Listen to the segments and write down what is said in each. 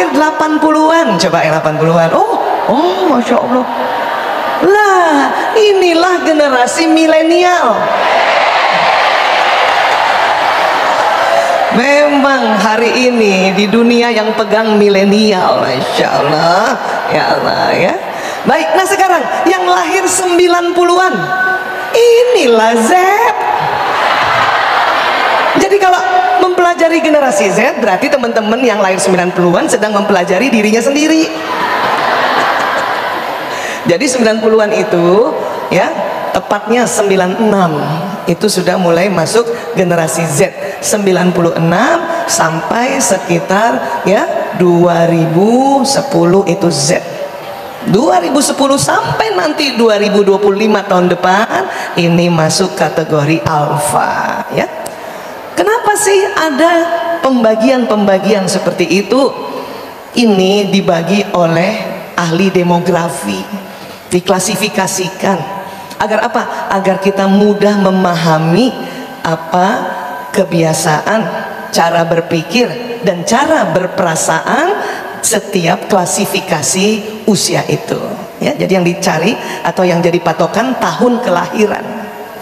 lahir 80-an, coba yang 80-an. Oh, Masya Allah. Lah, inilah generasi milenial. Memang hari ini di dunia yang pegang milenial, Masya Allah, ya Allah ya. Baik, nah sekarang yang lahir 90-an, inilah Z. Jadi kalau mempelajari generasi Z, berarti teman-teman yang lahir 90-an sedang mempelajari dirinya sendiri. Jadi 90-an itu ya, tepatnya 96 itu sudah mulai masuk generasi Z. 96 sampai sekitar ya 2010 itu Z. 2010 sampai nanti 2025 tahun depan ini masuk kategori alfa ya. Kenapa sih ada pembagian-pembagian seperti itu? Ini dibagi oleh ahli demografi, diklasifikasikan agar apa? Agar kita mudah memahami apa kebiasaan, cara berpikir dan cara berperasaan setiap klasifikasi usia itu ya. Jadi yang dicari atau yang jadi patokan tahun kelahiran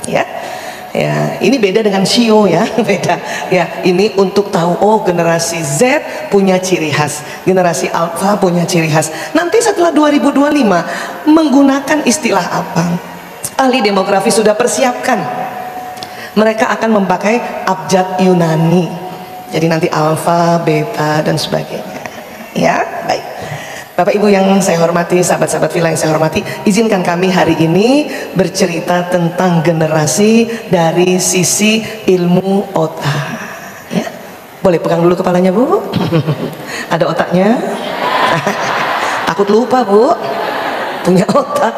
ya. Ya, ini beda dengan Shio ya, beda ya. Ini untuk tahu, oh generasi Z punya ciri khas, generasi Alpha punya ciri khas. Nanti setelah 2025 menggunakan istilah apa? Ahli demografi sudah persiapkan. Mereka akan memakai abjad Yunani. Jadi nanti alfa, beta dan sebagainya. Ya, baik. Bapak Ibu yang saya hormati, sahabat-sahabat Villa yang saya hormati, izinkan kami hari ini bercerita tentang generasi dari sisi ilmu otak. Ya. Boleh pegang dulu kepalanya, Bu? Ada otaknya? Takut lupa, Bu. Punya otak.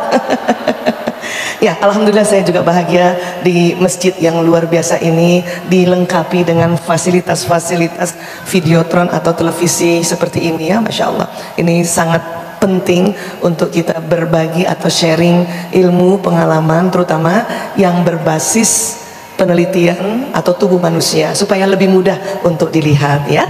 Ya, alhamdulillah saya juga bahagia di masjid yang luar biasa ini dilengkapi dengan fasilitas-fasilitas videotron atau televisi seperti ini ya, Masya Allah. Ini sangat penting untuk kita berbagi atau sharing ilmu pengalaman, terutama yang berbasis penelitian atau tubuh manusia supaya lebih mudah untuk dilihat ya.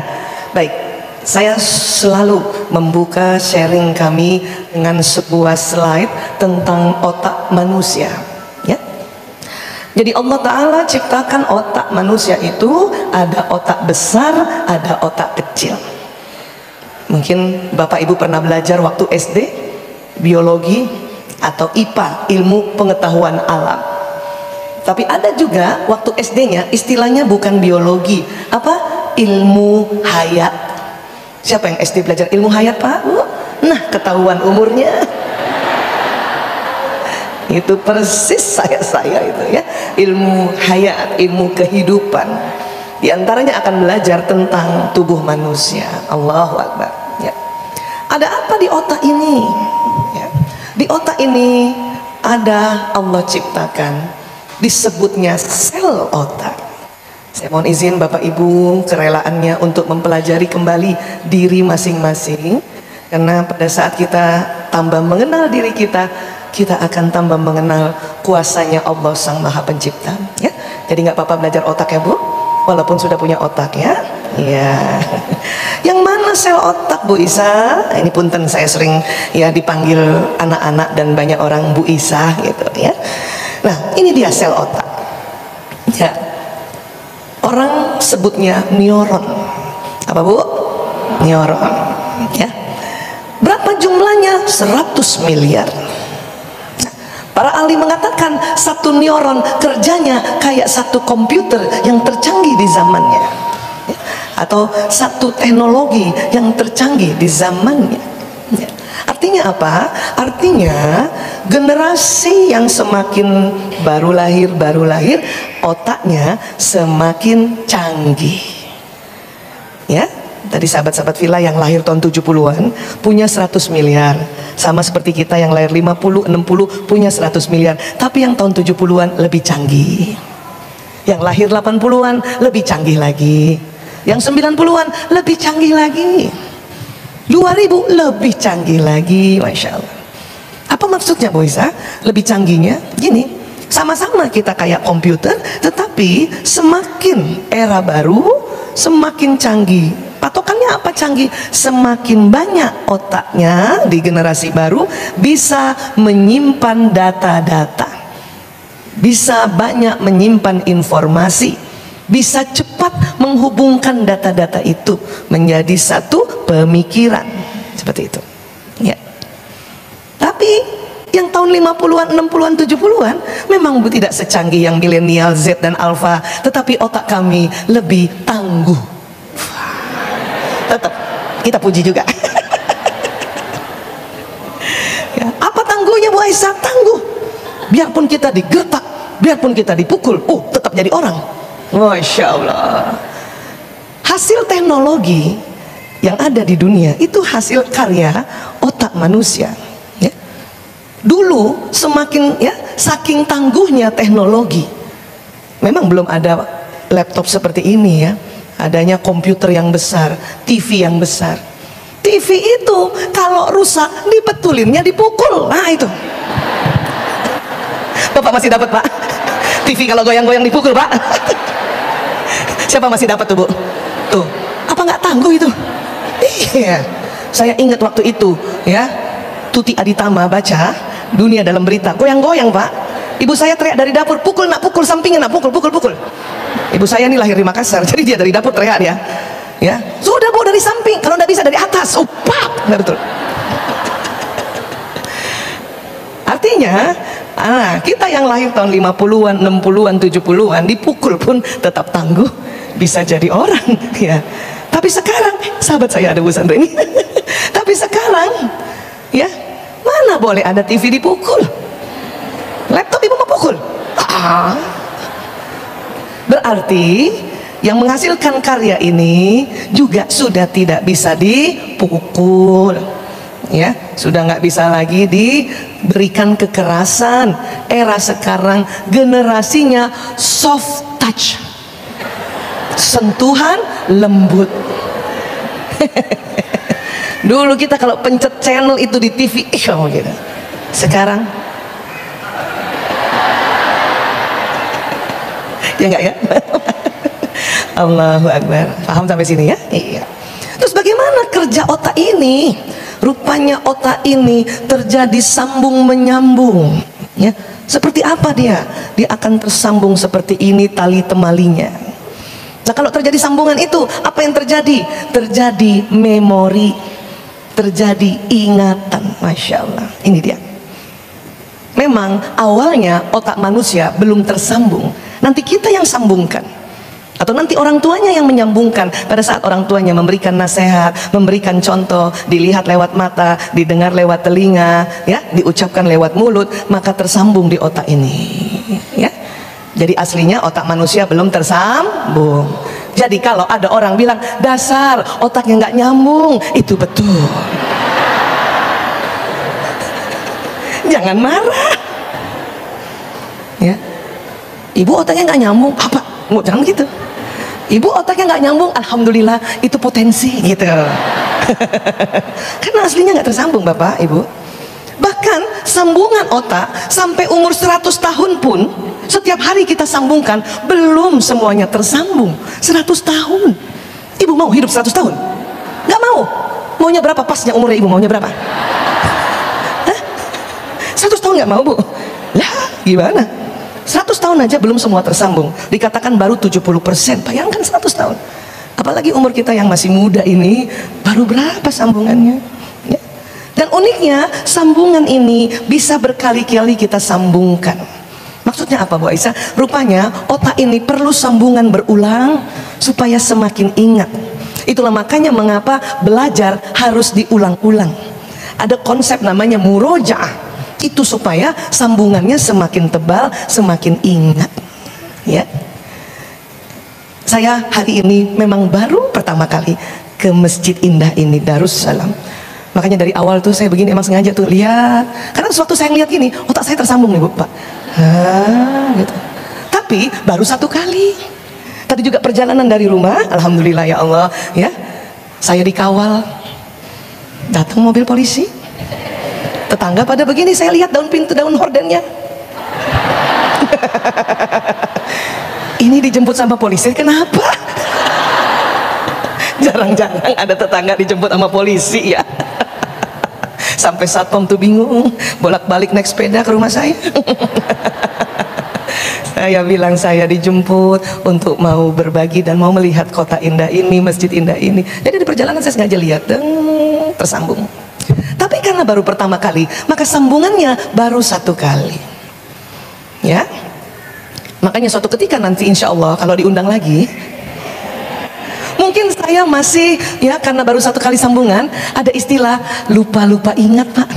Baik. Saya selalu membuka sharing kami dengan sebuah slide tentang otak manusia ya. Jadi Allah Ta'ala ciptakan otak manusia itu ada otak besar, ada otak kecil. Mungkin Bapak Ibu pernah belajar waktu SD biologi atau IPA, ilmu pengetahuan alam. Tapi ada juga waktu SD-nya istilahnya bukan biologi, apa? Ilmu hayat. Siapa yang SD belajar ilmu hayat, Pak? Nah, ketahuan umurnya. Itu persis saya itu ya. Ilmu hayat, ilmu kehidupan. Di antaranya akan belajar tentang tubuh manusia. Allahu Akbar. Ya. Ada apa di otak ini? Ya. Di otak ini ada Allah ciptakan, disebutnya sel otak. Saya mohon izin Bapak Ibu kerelaannya untuk mempelajari kembali diri masing-masing, karena pada saat kita tambah mengenal diri kita, kita akan tambah mengenal kuasanya Allah Sang Maha Pencipta ya. Jadi nggak apa-apa belajar otak ya Bu, walaupun sudah punya otak ya. Ya. Yang mana sel otak Bu Isa? Nah, ini punten saya sering ya dipanggil anak-anak dan banyak orang Bu Isa gitu ya. Nah, ini dia sel otak. Ya. Orang sebutnya neuron. Apa Bu? Neuron ya. Berapa jumlahnya? 100 miliar. Para ahli mengatakan satu neuron kerjanya kayak satu komputer yang tercanggih di zamannya ya. Atau satu teknologi yang tercanggih di zamannya ya. Artinya apa? Artinya generasi yang semakin baru lahir otaknya semakin canggih ya. Tadi sahabat-sahabat Villa yang lahir tahun 70-an punya 100 miliar, sama seperti kita yang lahir 50, 60 punya 100 miliar. Tapi yang tahun 70-an lebih canggih, yang lahir 80-an lebih canggih lagi, yang 90-an lebih canggih lagi, 2000 lebih canggih lagi. Masya Allah. Apa maksudnya Bu Isa? Lebih canggihnya gini, sama-sama kita kayak komputer, tetapi semakin era baru semakin canggih Patokannya apa canggih? Semakin banyak otaknya di generasi baru, bisa menyimpan data-data, bisa banyak menyimpan informasi, bisa cepat menghubungkan data-data itu menjadi satu pemikiran. Seperti itu ya. Tapi yang tahun 50-an, 60-an, 70-an memang tidak secanggih yang milenial, Z dan Alpha, tetapi otak kami lebih tangguh. Tetap kita puji juga. Ya, apa tangguhnya Bu Aisyah? Tangguh. Biarpun kita digertak, biarpun kita dipukul, tetap jadi orang. Masya Allah. Hasil teknologi yang ada di dunia itu hasil karya otak manusia. Ya. Dulu semakin saking tangguhnya teknologi, memang belum ada laptop seperti ini ya. Adanya komputer yang besar, TV yang besar. TV itu kalau rusak dibetulinnya dipukul. Nah itu. Bapak masih dapat Pak? TV kalau goyang-goyang dipukul Pak? Siapa masih dapat tuh Bu? Tuh, apa nggak tangguh itu? Iya. Saya ingat waktu itu ya, Tuti Aditama baca Dunia Dalam Berita, goyang-goyang Pak. Ibu saya teriak dari dapur, pukul nak, pukul sampingnya nak, pukul. Ibu saya ini lahir di Makassar, jadi dia dari dapur teriak dia. Ya, sudah Bu dari samping, kalau tidak bisa dari atas. Pak, betul. Artinya, kita yang lahir tahun 50-an, 60-an, 70-an dipukul pun tetap tangguh, bisa jadi orang ya. Tapi sekarang, sahabat saya ada Bu Sandra ini. Tapi sekarang, ya, mana boleh ada TV dipukul? Laptop ibu mau pukul? Berarti yang menghasilkan karya ini juga sudah tidak bisa dipukul, ya, sudah nggak bisa lagi diberikan kekerasan. Era sekarang generasinya soft touch, sentuhan lembut. Dulu kita kalau pencet channel itu di TV, gitu. Sekarang ya enggak ya? Allahu Akbar. Paham sampai sini ya? Iya. Terus bagaimana kerja otak ini? Rupanya otak ini terjadi sambung menyambung ya. Seperti apa dia? Dia akan tersambung seperti ini tali temalinya. Nah kalau terjadi sambungan itu, apa yang terjadi? Terjadi memori, terjadi ingatan. Masya Allah. Ini dia. Memang awalnya otak manusia belum tersambung, nanti kita yang sambungkan, atau nanti orang tuanya yang menyambungkan. Pada saat orang tuanya memberikan nasihat, memberikan contoh, dilihat lewat mata, didengar lewat telinga, ya, diucapkan lewat mulut, maka tersambung di otak ini ya. Jadi aslinya otak manusia belum tersambung. Jadi kalau ada orang bilang dasar otaknya nggak nyambung, itu betul. Jangan marah ya. Ibu otaknya nggak nyambung, apa? Jangan gitu. Ibu otaknya nggak nyambung, alhamdulillah itu potensi gitu. Karena aslinya nggak tersambung Bapak Ibu. Bahkan sambungan otak sampai umur 100 tahun pun setiap hari kita sambungkan, belum semuanya tersambung. 100 tahun. Ibu mau hidup 100 tahun? Nggak mau. Maunya berapa pasnya umurnya ibu? Maunya berapa? 100 tahun nggak mau Bu? Lah gimana? 100 tahun aja belum semua tersambung, dikatakan baru 70%. Bayangkan 100 tahun. Apalagi umur kita yang masih muda ini, baru berapa sambungannya ya? Dan uniknya sambungan ini bisa berkali-kali kita sambungkan. Maksudnya apa Bu Aisyah? Rupanya otak ini perlu sambungan berulang supaya semakin ingat. Itulah makanya mengapa belajar harus diulang-ulang. Ada konsep namanya murojaah. Itu supaya sambungannya semakin tebal, semakin ingat ya. Saya hari ini memang baru pertama kali ke Masjid Indah ini, Darussalam. Makanya dari awal tuh saya begini, emang sengaja tuh lihat, karena sewaktu saya lihat gini, otak saya tersambung nih Bu Pak. Gitu. Tapi baru satu kali. Tadi juga perjalanan dari rumah, alhamdulillah ya Allah ya, saya dikawal, datang mobil polisi. Tetangga pada begini, saya lihat daun pintu, daun hordennya. Ini dijemput sama polisi, kenapa? Jarang-jarang ada tetangga dijemput sama polisi ya. Sampai satpam tuh bingung, bolak-balik naik sepeda ke rumah saya. Saya bilang saya dijemput untuk mau berbagi dan mau melihat kota indah ini, masjid indah ini. Jadi di perjalanan saya sengaja lihat, tersambung. Tapi karena baru pertama kali, maka sambungannya baru 1 kali. Ya, makanya suatu ketika nanti insya Allah kalau diundang lagi, mungkin saya masih ya karena baru 1 kali sambungan, ada istilah lupa-lupa ingat Pak,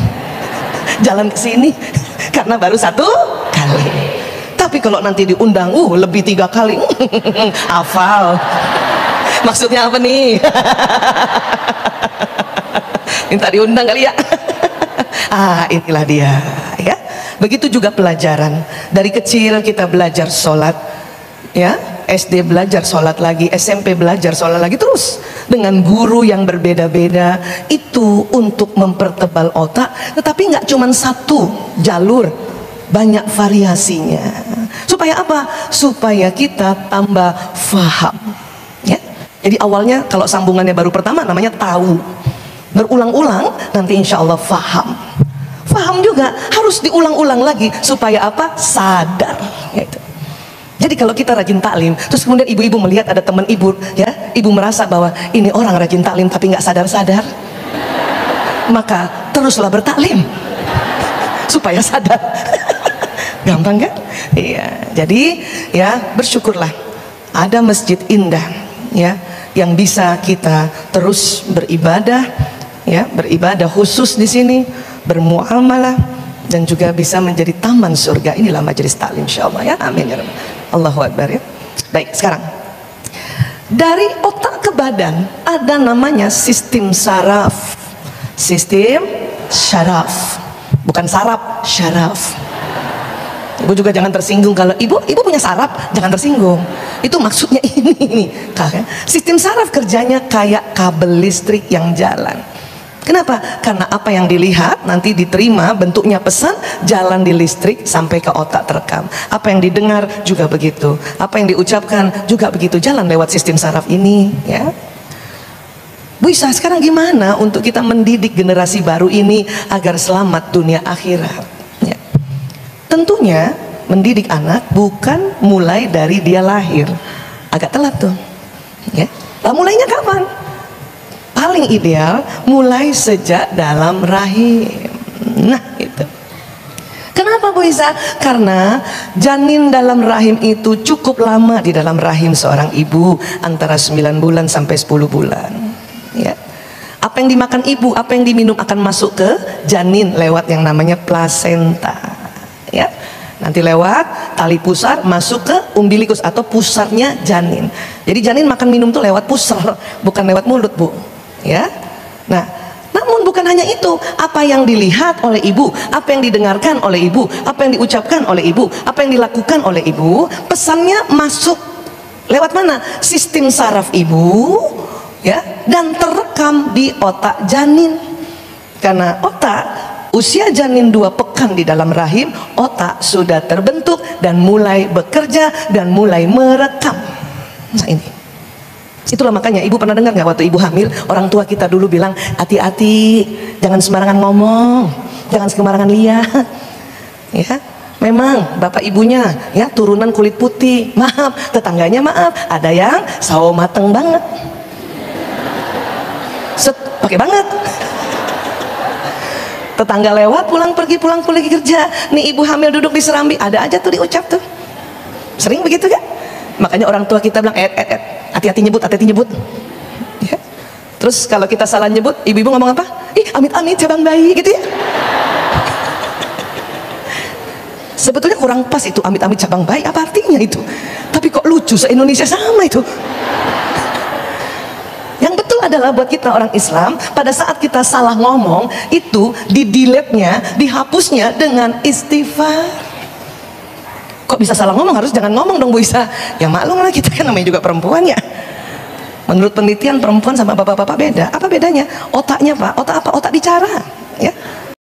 jalan ke sini karena baru 1 kali. Tapi kalau nanti diundang, lebih 3 kali, hafal. Maksudnya apa nih? Minta diundang kali ya. Inilah dia ya. Begitu juga pelajaran. Dari kecil kita belajar sholat ya, SD belajar sholat lagi, SMP belajar sholat lagi, terus dengan guru yang berbeda-beda. Itu untuk mempertebal otak, tetapi nggak cuma 1 jalur, banyak variasinya. Supaya apa? Supaya kita tambah faham ya. Jadi awalnya kalau sambungannya baru pertama namanya tahu, berulang-ulang nanti insya Allah faham. Faham juga harus diulang-ulang lagi supaya apa? Sadar gitu. Jadi kalau kita rajin taklim, terus kemudian ibu-ibu melihat ada teman ibu ya, ibu merasa bahwa ini orang rajin taklim tapi nggak sadar-sadar, maka teruslah bertaklim supaya sadar. Gampang kan? Iya. Jadi ya bersyukurlah ada masjid indah ya yang bisa kita terus beribadah ya, beribadah khusus di sini, bermuamalah, dan juga bisa menjadi taman surga. Inilah majelis taklim insyaallah ya. Amin ya rabbal. Allahu akbar ya. Baik, sekarang dari otak ke badan ada namanya sistem saraf. Sistem syaraf. Bukan saraf, syaraf. Ibu juga jangan tersinggung kalau ibu punya saraf, jangan tersinggung. Itu maksudnya ini nih. Sistem saraf kerjanya kayak kabel listrik yang jalan. Kenapa? Karena apa yang dilihat nanti diterima bentuknya pesan, jalan di listrik sampai ke otak terekam. Apa yang didengar juga begitu. Apa yang diucapkan juga begitu, jalan lewat sistem saraf ini ya. Bu Isa, sekarang gimana untuk kita mendidik generasi baru ini agar selamat dunia akhirat? Tentunya mendidik anak bukan mulai dari dia lahir, agak telat tuh ya. Lah mulainya kapan? Paling ideal mulai sejak dalam rahim. Nah itu kenapa Bu Isa? Karena janin dalam rahim itu cukup lama di dalam rahim seorang ibu, antara 9 bulan sampai 10 bulan ya. Apa yang dimakan ibu, apa yang diminum akan masuk ke janin lewat yang namanya plasenta ya. Nanti lewat tali pusar masuk ke umbilikus atau pusarnya janin. Jadi janin makan minum tuh lewat pusar, bukan lewat mulut Bu ya. Nah, namun bukan hanya itu, apa yang dilihat oleh ibu, apa yang didengarkan oleh ibu, apa yang diucapkan oleh ibu, apa yang dilakukan oleh ibu, pesannya masuk lewat mana? Sistem saraf ibu ya, dan terekam di otak janin. Karena otak usia janin 2 pekan di dalam rahim, otak sudah terbentuk dan mulai bekerja dan mulai merekam. Nah ini, itulah makanya ibu pernah dengar nggak waktu ibu hamil, orang tua kita dulu bilang hati-hati, jangan sembarangan ngomong, jangan sembarangan lihat. Ya, memang bapak ibunya ya turunan kulit putih, maaf, tetangganya maaf, ada yang sawo mateng banget, pakai banget. Tetangga lewat pulang pergi kerja, nih ibu hamil duduk di serambi, ada aja tuh diucap tuh, sering begitu kan? Makanya orang tua kita bilang hati-hati nyebut ya. Terus kalau kita salah nyebut, ibu-ibu ngomong apa? Ih amit-amit cabang bayi gitu ya. Sebetulnya kurang pas itu amit-amit cabang bayi, apa artinya itu? Tapi kok lucu, se-Indonesia sama itu. Yang betul adalah buat kita orang Islam, pada saat kita salah ngomong itu di-delete-nya, dihapusnya dengan istighfar. Kok bisa salah ngomong? Harus jangan ngomong dong Bu Isa. Ya maklum lah, kita kan namanya juga perempuan ya. Menurut penelitian perempuan sama bapak-bapak beda. Apa bedanya? Otaknya Pak, otak apa? Otak bicara ya.